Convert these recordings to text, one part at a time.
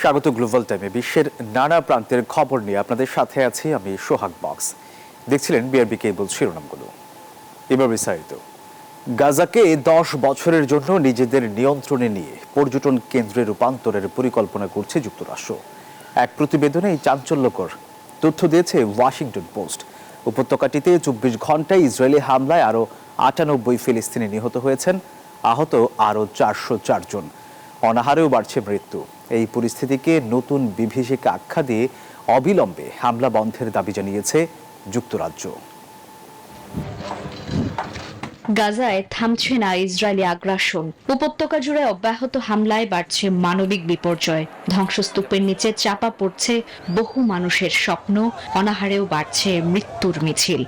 স্বাগত গ্লোবাল টাইমে। বিশ্বের নানা প্রান্তের খবর নিয়ে আপনাদের সাথে আছি আমি সোহাগ বক্স। দেখছিলেন বিআরবি কেবল শিরোনামগুলো, এবার বিস্তারিত। গাজাকে 10 বছরের জন্য নিজেদের নিয়ন্ত্রণে নিয়ে পর্যটন কেন্দ্রে রূপান্তরের পরিকল্পনা করছে যুক্তরাষ্ট্র। এক প্রতিবেদনে এই চাঞ্চল্যকর তথ্য দিয়েছে ওয়াশিংটন পোস্ট। উপত্যকাটিতে 24 ঘন্টায় ইসরায়েলি হামলায় আরও 98 ফিলিস্তিনি নিহত হয়েছেন, আহত আরও 404 জন। অনাহারেও বাড়ছে মৃত্যু। এই পরিস্থিতিকে নতুন বিভীষিকা আখ্যা দিয়ে অবিলম্বে হামলা বন্ধের দাবি জানিয়েছে যুক্তরাজ্য। গাজায় থামছে না ইসরায়েলি আগ্রাসন। উপত্যকা জুড়ে অব্যাহত হামলায় বাড়ছে মানবিক বিপর্যয়। ধ্বংসস্তূপের নিচে চাপা পড়ছে বহু মানুষের স্বপ্ন, অনাহারেও বাড়ছে মৃত্যুর মিছিল।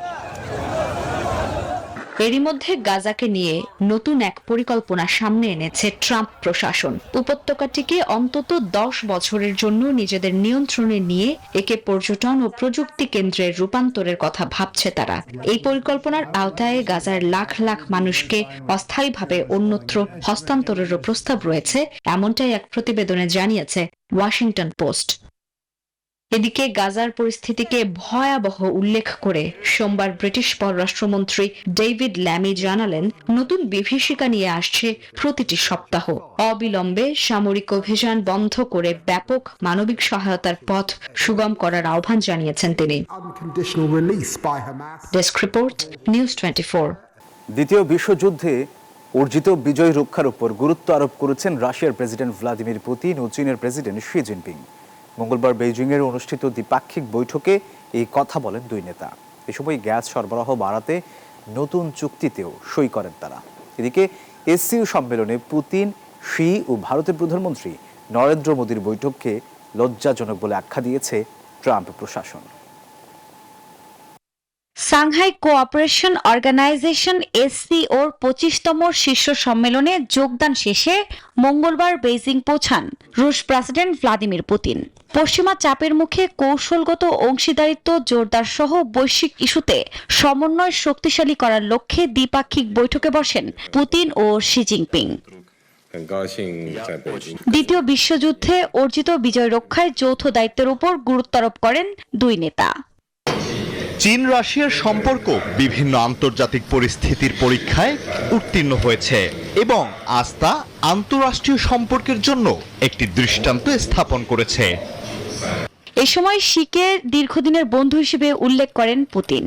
এরই মধ্যে গাজাকে নিয়ে নতুন এক পরিকল্পনা সামনে এনেছে ট্রাম্প প্রশাসন। উপত্যকাটিকে অন্তত 10 বছরের জন্য নিজেদের নিয়ন্ত্রণে নিয়ে একে পর্যটন ও প্রযুক্তি কেন্দ্রে রূপান্তরের কথা ভাবছে তারা। এই পরিকল্পনার আওতায় গাজার লাখ লাখ মানুষকে অস্থায়ীভাবে অন্যত্র হস্তান্তরেরও প্রস্তাব রয়েছে, এমনটাই এক প্রতিবেদনে জানিয়েছে ওয়াশিংটন পোস্ট। এদিকে গাজার পরিস্থিতিকে ভয়াবহ উল্লেখ করে সোমবার ব্রিটিশ পররাষ্ট্রমন্ত্রী ডেভিড ল্যামি জানালেন, নতুন বিভীষিকা নিয়ে আসছে প্রতিটি সপ্তাহ। অবিলম্বে সামরিক অভিযান বন্ধ করে ব্যাপক মানবিক সহায়তার পথ সুগম করার আহ্বান জানিয়েছেন তিনি। Desk report, news 24। দ্বিতীয় বিশ্বযুদ্ধে অর্জিত বিজয় রক্ষার উপর গুরুত্ব আরোপ করেছেন রাশিয়ার প্রেসিডেন্ট ভ্লাদিমির পুতিন ও চীনের প্রেসিডেন্ট শি জিনপিং। মঙ্গলবার বেইজিংয়ে অনুষ্ঠিত দ্বিপাক্ষিক বৈঠকে এই কথা বলেন দুই নেতা। এ সময় গ্যাস সরবরাহ বাড়াতে নতুন চুক্তিতেও সই করেন তারা। এদিকে এসসিও সম্মেলনে পুতিন, শি ও ভারতের প্রধানমন্ত্রী নরেন্দ্র মোদীর বৈঠককে লজ্জাজনক বলে আখ্যা দিয়েছে ট্রাম্প প্রশাসন। সাংহাই কোঅপারেশন অর্গানাইজেশন এসসিওর 25তম শীর্ষ সম্মেলনে যোগদান শেষে মঙ্গলবার বেইজিং পৌঁছান রুশ প্রেসিডেন্ট ভ্লাদিমির পুতিন। পশ্চিমা চাপের মুখে কৌশলগত অংশীদারিত্ব জোরদার সহ বৈশ্বিক ইস্যুতে সমন্বয় শক্তিশালী করার লক্ষ্যে দ্বিপাক্ষিক বৈঠকে বসেন পুতিন ও শি জিনপিং। দ্বিতীয় বিশ্বযুদ্ধে অর্জিত বিজয় রক্ষায় যৌথ দায়িত্বের উপর গুরুত্ব আরোপ করেন দুই নেতা। চীন রাশিয়ার সম্পর্ক বিভিন্ন আন্তর্জাতিক পরিস্থিতির পরীক্ষায় উত্তীর্ণ হয়েছে এবং আস্থা আন্তঃরাষ্ট্রীয় সম্পর্কের জন্য একটি দৃষ্টান্ত স্থাপন করেছে। এ সময় শিকে দীর্ঘদিনের বন্ধু হিসেবে উল্লেখ করেন পুতিন।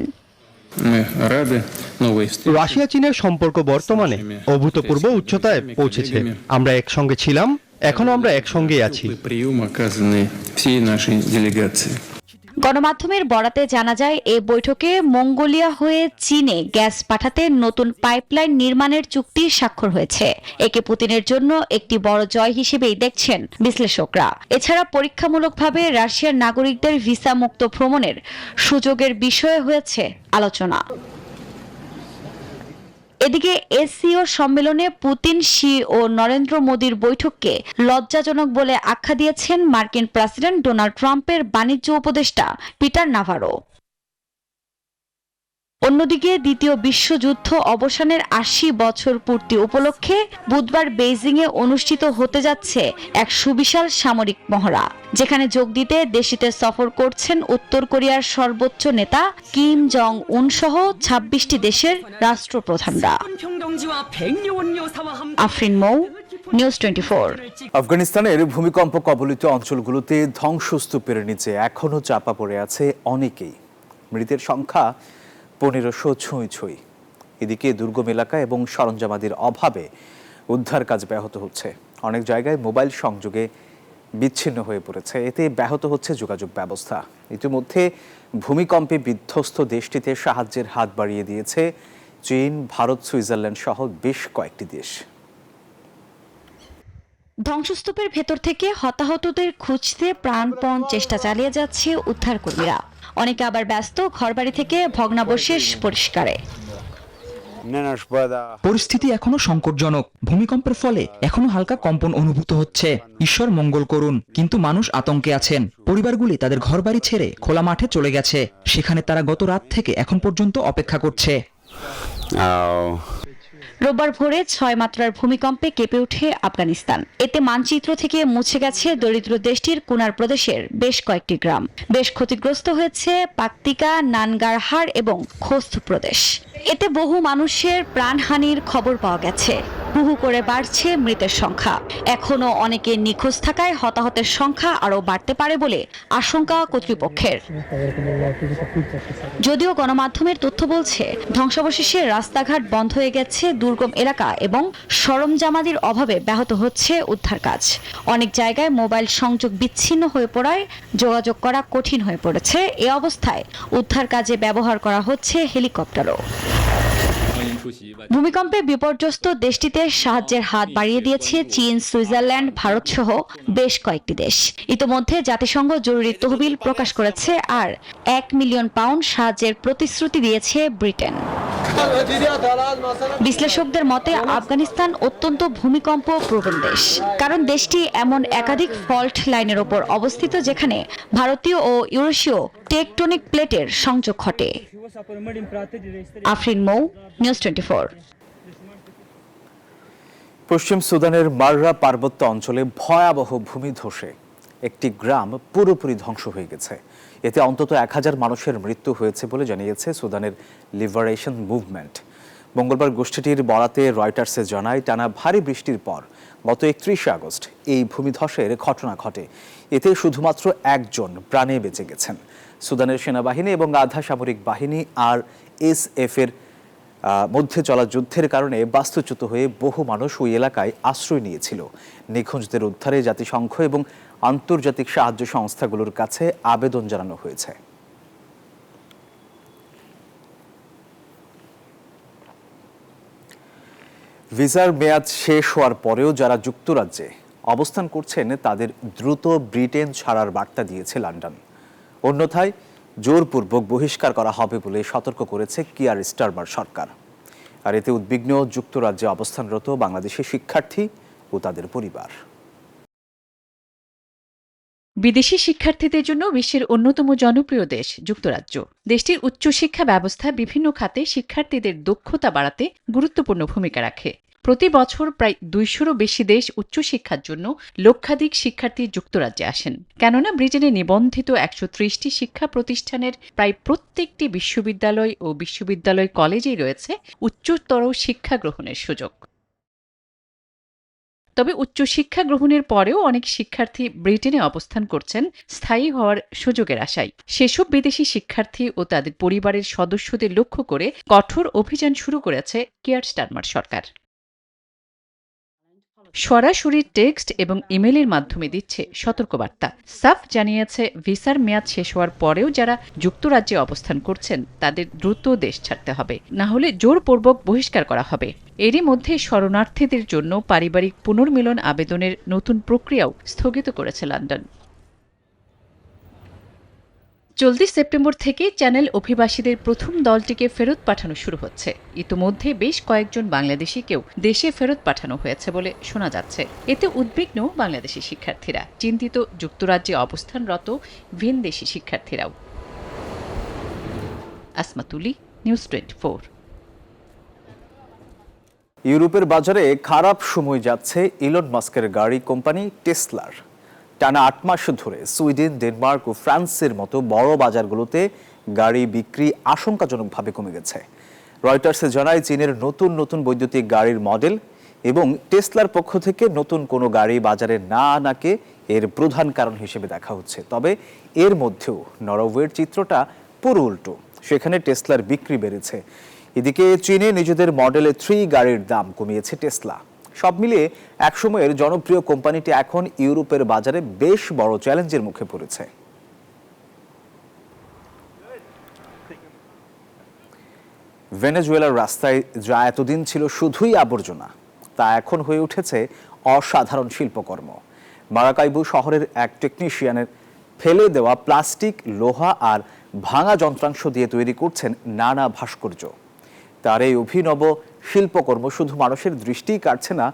রাশিয়া চীনের সম্পর্ক বর্তমানে অভূতপূর্ব উচ্চতায় পৌঁছেছে। আমরা একসঙ্গে ছিলাম, এখনো আমরা একসঙ্গেই আছি। গণমাধ্যমের বরাতে জানা যায়, এ বৈঠকে মঙ্গোলিয়া হয়ে চীনে গ্যাস পাঠাতে নতুন পাইপলাইন নির্মাণের চুক্তি স্বাক্ষর হয়েছে। একে পুতিনের জন্য একটি বড় জয় হিসেবেই দেখছেন বিশ্লেষকরা। এছাড়া পরীক্ষামূলকভাবে রাশিয়ার নাগরিকদের ভিসা মুক্ত ভ্রমণের সুযোগের বিষয়ে হয়েছে আলোচনা। এদিকে এসসিও সম্মেলনে পুতিন, শি ও নরেন্দ্র মোদীর বৈঠককে লজ্জাজনক বলে আখ্যা দিয়েছেন মার্কিন প্রেসিডেন্ট ডোনাল্ড ট্রাম্পের বাণিজ্য উপদেষ্টা পিটার নাভারো। অন্যদিকে দ্বিতীয় বিশ্বযুদ্ধ অবসানের 80 বছর পূর্তি উপলক্ষে বুধবার বেইজিংয়ে অনুষ্ঠিত হতে যাচ্ছে এক সুবিশাল সামরিক মহড়া, যেখানে যোগ দিতে দেশটিতে সফর করছেন উত্তর কোরিয়ার সর্বোচ্চ নেতা কিম জং উন সহ 26টি দেশের রাষ্ট্রপ্রধানরা। আফরিন মৌ, নিউজ 24। আফগানিস্তানের ভূমিকম্প কবলিত অঞ্চলগুলোতে ধ্বংসস্তূপের নিচে এখনো চাপা পড়ে আছে অনেকেই। মৃতের সংখ্যা 1500 ছুঁই ছুঁই। এদিকে দুর্গম এলাকা এবং সরঞ্জামাদির অভাবে উদ্ধার কাজ ব্যাহত হচ্ছে। অনেক জায়গায় মোবাইল সংযোগে বিচ্ছিন্ন হয়ে পড়েছে, এতে ব্যাহত হচ্ছে যোগাযোগ ব্যবস্থা। ইতিমধ্যে ভূমিকম্পে বিধ্বস্ত দেশটিতে সাহায্যের হাত বাড়িয়ে দিয়েছে চীন, ভারত, সুইজারল্যান্ড সহ বেশ কয়েকটি দেশ। ধ্বংসস্তূপের ভেতর থেকে হতাহতদের খুঁজতে প্রাণপণ চেষ্টা চালিয়ে যাচ্ছে উদ্ধারকর্মীরা। অনেকে আবার ব্যস্ত ঘরবাড়ি থেকে ভগ্নাবশেষ পরিষ্কারে। পরিস্থিতি এখনো সংকটজনক। ভূমিকম্পের ফলে এখনো হালকা কম্পন অনুভূত হচ্ছে। ঈশ্বর মঙ্গল করুন, কিন্তু মানুষ আতঙ্কে আছেন। পরিবারগুলি তাদের ঘরবাড়ি ছেড়ে খোলা মাঠে চলে গেছে, সেখানে তারা গত রাত থেকে এখন পর্যন্ত অপেক্ষা করছে। রোববার ভোরে 6 মাত্রার ভূমিকম্পে কেঁপে ওঠে আফগানিস্তান। এতে মানচিত্র থেকে মুছে গেছে দরিদ্র দেশটির কুনার প্রদেশের বেশ কয়েকটি গ্রাম। বেশ ক্ষতিগ্রস্ত হয়েছে পাকতিকা, নানগারহার এবং খোস্ত প্রদেশ। এতে বহু মানুষের প্রাণহানির খবর পাওয়া গেছে। হুহু করে বাড়ছে মৃতের সংখ্যা। এখনো অনেকে নিখোঁজ থাকায় হতাহতের সংখ্যা আরও বাড়তে পারে বলে আশঙ্কা কর্তৃপক্ষের। যদিও গণমাধ্যমের তথ্য বলছে ধ্বংসাবশেষে রাস্তাঘাট বন্ধ হয়ে গেছে, দুর্গম এলাকা এবং সরঞ্জামাদির অভাবে ব্যাহত হচ্ছে উদ্ধার কাজ। অনেক জায়গায় মোবাইল সংযোগ বিচ্ছিন্ন হয়ে পড়ায় যোগাযোগ করা কঠিন হয়ে পড়েছে। এ অবস্থায় উদ্ধার কাজে ব্যবহার করা হচ্ছে হেলিকপ্টারও। ভূমিকম্পে বিপর্যস্ত দেশটিতে সাহায্যের হাত বাড়িয়ে দিয়েছে চীন, সুইজারল্যান্ড, ভারত সহ বেশ কয়েকটি দেশ। ইতোমধ্যে জাতিসংঘ জরুরি তহবিল প্রকাশ করেছে আর 1 মিলিয়ন পাউন্ড সাহায্যের প্রতিশ্রুতি দিয়েছে ব্রিটেন। বিশ্লেষকদের মতে আফগানিস্তান অত্যন্ত ভূমিকম্প প্রবণ দেশ, কারণ দেশটি এমন একাধিক ফল্ট লাইনের ওপর অবস্থিত যেখানে ভারতীয় ও ইউরেশীয় টেকটনিক প্লেটের সংযোগ ঘটে। আফরিন মৌ, নিউজ 24। পশ্চিম সুদানের মাররা পার্বত্য অঞ্চলে ভয়াবহ ভূমিধসে একটি গ্রাম পুরোপুরি ধ্বংস হয়ে গেছে। এতে অন্তত 1000 মানুষের মৃত্যু হয়েছে বলে জানিয়েছে সুদানের লিবারেশন মুভমেন্ট। মঙ্গলবার গোষ্ঠীটির বরাতে রয়টার্সে জানায়, টানা ভারী বৃষ্টির পর গত 31 আগস্ট এই ভূমিধসের ঘটনা ঘটে। এতে শুধুমাত্র একজন প্রাণে বেঁচে গেছেন। সুদানের সেনাবাহিনী এবং আধা সামরিক বাহিনী RSF এর মধ্যে চলা যুদ্ধের কারণে বাস্তুচ্যুত হয়ে বহু মানুষ ওই এলাকায় আশ্রয় নিয়েছিল। নিখোঁজদের উদ্ধারে জাতিসংঘ এবং আন্তর্জাতিক সাহায্য সংস্থাগুলোর কাছে আবেদন জানানো হয়েছে। ভিসার মেয়াদ শেষ হওয়ার পরেও যারা যুক্তরাজ্যে অবস্থান করছেন তাদের দ্রুত ব্রিটেন ছাড়ার বার্তা দিয়েছে লন্ডন। অন্যথায় জোরপূর্বক বহিষ্কার করা হবে বলে সতর্ক করেছে কিয়ার স্টারমার সরকার। আর এতে উদ্বিগ্ন যুক্তরাজ্যে অবস্থানরত বাংলাদেশি শিক্ষার্থী ও তাদের পরিবার। বিদেশি শিক্ষার্থীদের জন্য বিশ্বের অন্যতম জনপ্রিয় দেশ যুক্তরাজ্য। দেশটির উচ্চশিক্ষা ব্যবস্থা বিভিন্ন খাতে শিক্ষার্থীদের দক্ষতা বাড়াতে গুরুত্বপূর্ণ ভূমিকা রাখে। প্রতি বছর প্রায় 200-রও বেশি দেশ উচ্চশিক্ষার জন্য লক্ষাধিক শিক্ষার্থী যুক্তরাজ্যে আসেন। কেননা ব্রিটেনে নিবন্ধিত 130টি শিক্ষা প্রতিষ্ঠানের প্রায় প্রত্যেকটি বিশ্ববিদ্যালয় ও বিশ্ববিদ্যালয় কলেজেই রয়েছে উচ্চতর শিক্ষা গ্রহণের সুযোগ। তবে উচ্চশিক্ষা গ্রহণের পরেও অনেক শিক্ষার্থী ব্রিটেনে অবস্থান করছেন স্থায়ী হওয়ার সুযোগের আশায়। সেসব বিদেশি শিক্ষার্থী ও তাদের পরিবারের সদস্যদের লক্ষ্য করে কঠোর অভিযান শুরু করেছে কিয়ার স্টারমার সরকার। সরাসরি টেক্সট এবং ইমেলের মাধ্যমে দিচ্ছে সতর্কবার্তা। সাফ জানিয়েছে, ভিসার মেয়াদ শেষ হওয়ার পরেও যারা যুক্তরাজ্যে অবস্থান করছেন তাদের দ্রুত দেশ ছাড়তে হবে, না হলে জোরপূর্বক বহিষ্কার করা হবে। এরই মধ্যে শরণার্থীদের জন্য পারিবারিক পুনর্মিলন আবেদনের নতুন প্রক্রিয়াও স্থগিত করেছে লন্ডন। চলতি সেপ্টেম্বর থেকে চ্যানেল অভিবাসীদের প্রথম দলটিকে ফেরত পাঠানো শুরু হচ্ছে। ইতোমধ্যে বেশ কয়েকজন বাংলাদেশিকেও দেশে ফেরত পাঠানো হয়েছে বলে শোনা যাচ্ছে। এতে উদ্বিগ্ন বাংলাদেশি শিক্ষার্থীরা, চিন্তিত যুক্তরাজ্যে অবস্থানরত ভিনদেশি শিক্ষার্থীরাও। আসমা তুলি, নিউজ 24। ইউরোপের বাজারে খারাপ সময় যাচ্ছে ইলন মাস্কের গাড়ি কোম্পানি টেসলার। টানা 8 মাস ধরে সুইডেন, ডেনমার্ক ও ফ্রান্সের মতো বড় বাজারগুলোতে গাড়ি বিক্রি আশঙ্কাজনকভাবে কমে গেছে। রয়টার্সে জানায়, চীনের নতুন নতুন বৈদ্যুতিক গাড়ির মডেল এবং টেসলার পক্ষ থেকে নতুন কোনো গাড়ি বাজারে না আনাকে এর প্রধান কারণ হিসেবে দেখা হচ্ছে। তবে এর মধ্যেও নরওয়ের চিত্রটা পুরো উল্টো। সেখানে টেসলার বিক্রি বেড়েছে। এদিকে চীনে নিজেদের মডেল 3 গাড়ির দাম কমিয়েছে টেসলা। সব মিলিয়ে একসময়ের জনপ্রিয় কোম্পানিটি এখন ইউরোপের বাজারে বেশ বড় চ্যালেঞ্জের মুখে পড়েছে। ভেনেজুয়েলার রাস্তায় যা এতদিন ছিল শুধুই আবর্জনা, তা এখন হয়ে উঠেছে অসাধারণ শিল্পকর্ম। মারাকাইবু শহরের এক টেকনিশিয়ানের ফেলে দেওয়া প্লাস্টিক, লোহা আর ভাঙা যন্ত্রাংশ দিয়ে তৈরি করছেন নানা ভাস্কর্য। তার এই অভিনব শিল্পকর্ম শুধু মানুষের দৃষ্টিই কাটছে না,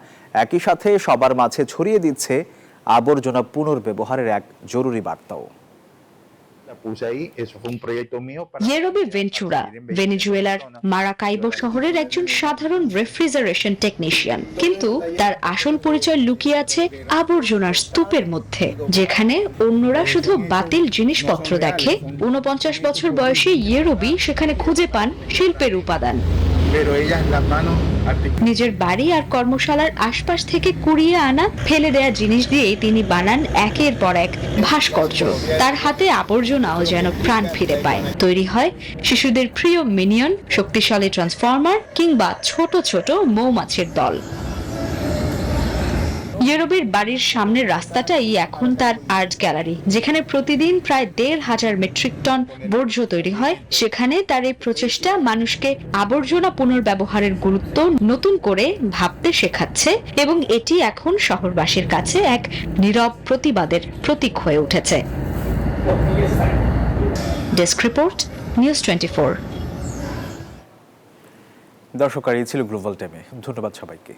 একই সাথে সবার মাঝে ছড়িয়ে দিচ্ছে আবর্জনা পুনর্ব্যবহারের এক জরুরি বার্তাও। ইয়েরবি ভেঞ্চুরা ভেনেজুয়েলার মারাকাইবো শহরের একজন সাধারণ রেফ্রিজারেশন টেকনিশিয়ান, কিন্তু তার আসল পরিচয় লুকিয়ে আছে আবর্জনার স্তূপের মধ্যে, যেখানে অন্যরা শুধু বাতিল জিনিসপত্র দেখে। 49 বছর বয়সী ইয়েরবি সেখানে খুঁজে পান শিল্পের উপাদান। নিজের বাড়ি আর কর্মশালার আশপাশ থেকে কুড়িয়ে আনা ফেলে দেয়া জিনিস দিয়েই তিনি বানান একের পর এক ভাস্কর্য। তার হাতে আবর্জনাও যেন প্রাণ ফিরে পায়। তৈরি হয় শিশুদের প্রিয় মিনিয়ন, শক্তিশালী ট্রান্সফর্মার কিংবা ছোট ছোট মৌমাছির দল। ইয়েরবির বাড়ির সামনের রাস্তাটাই এখন তার আর্ট গ্যালারি, যেখানে প্রতিদিন প্রায় 1,500 মেট্রিক টন বর্জ্য তৈরি হয়। সেখানে তার এই প্রচেষ্টা মানুষকে আবর্জনা পুনর্ব্যবহারের গুরুত্ব নতুন করে ভাবতে শেখাচ্ছে, এবং এটি এখন শহরবাসীর কাছে এক নীরব প্রতিবাদের প্রতীক হয়ে উঠেছে। Desk report, news 24। দর্শক, আর এই ছিল গ্লোবাল টাইমে। ধন্যবাদ সবাইকে।